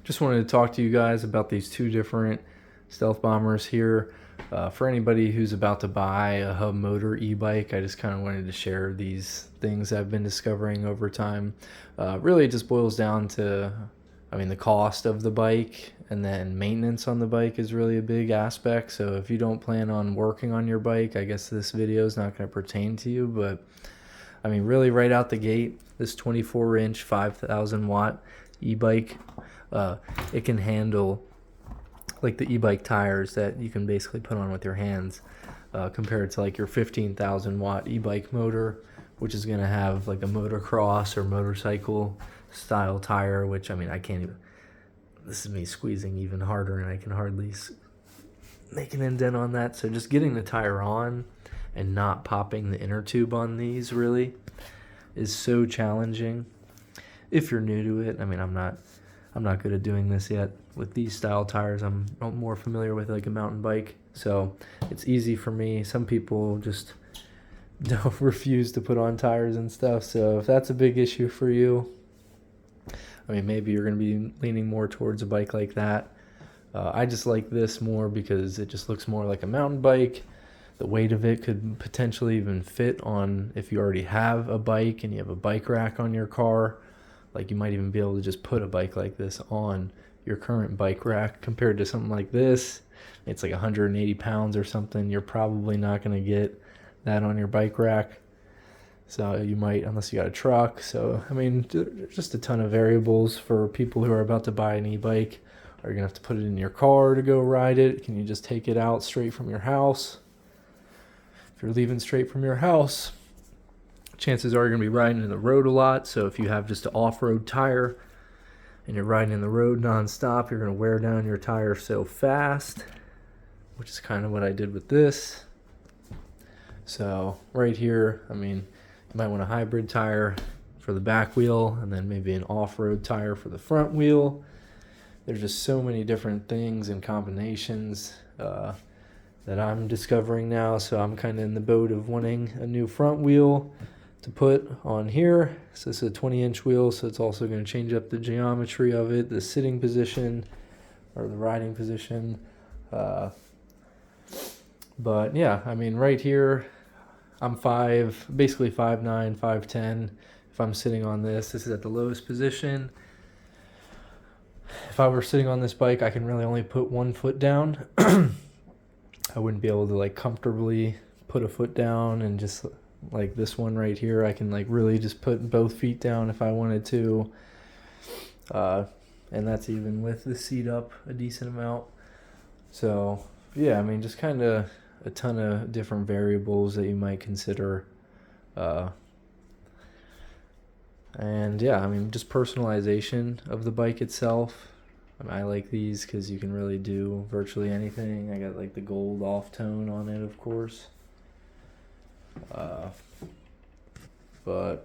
Just wanted to talk to you guys about these two different stealth bombers here. For anybody who's about to buy a hub motor e-bike, I just kind of wanted to share these things I've been discovering over time. Really, it just boils down to, the cost of the bike, and then maintenance on the bike is really a big aspect. So if you don't plan on working on your bike, I guess this video is not going to pertain to you. But really, right out the gate, this 24-inch 5,000 watt e-bike, it can handle like the e-bike tires that you can basically put on with your hands, compared to like your 15,000 watt e-bike motor, which is going to have like a motocross or motorcycle style tire, which I can't even, this is me squeezing even harder and I can hardly make an indent on that. So just getting the tire on and not popping the inner tube on these really is so challenging if you're new to it. I'm not good at doing this yet with these style tires. I'm more familiar with like a mountain bike, so it's easy for me. Some people just don't refuse to put on tires and stuff, so if that's a big issue for you, maybe you're going to be leaning more towards a bike like that. I just like this more because it just looks more like a mountain bike. The weight of it could potentially even fit on, if you already have a bike and you have a bike rack on your car, like you might even be able to just put a bike like this on your current bike rack. Compared to something like this, it's like 180 pounds or something. You're probably not going to get that on your bike rack. So you might, unless you got a truck. So, there's just a ton of variables for people who are about to buy an e-bike. Are you going to have to put it in your car to go ride it? Can you just take it out straight from your house? If you're leaving straight from your house, chances are you're going to be riding in the road a lot. So if you have just an off-road tire and you're riding in the road nonstop, you're going to wear down your tire so fast, which is kind of what I did with this. So right here, you might want a hybrid tire for the back wheel and then maybe an off-road tire for the front wheel. There's just so many different things and combinations that I'm discovering now. So I'm kind of in the boat of wanting a new front wheel to put on here. So this is a 20-inch wheel, so it's also going to change up the geometry of it, the sitting position or the riding position. But yeah, right here, I'm basically 5'9", 5'10". If I'm sitting on this is at the lowest position. If I were sitting on this bike, I can really only put one foot down. I wouldn't be able to like comfortably put a foot down, and just like this one right here, I can like really just put both feet down if I wanted to. And that's even with the seat up a decent amount. So yeah, just kind of a ton of different variables that you might consider. And yeah, just personalization of the bike itself. I like these because you can really do virtually anything. I got like the gold off tone on it, of course. But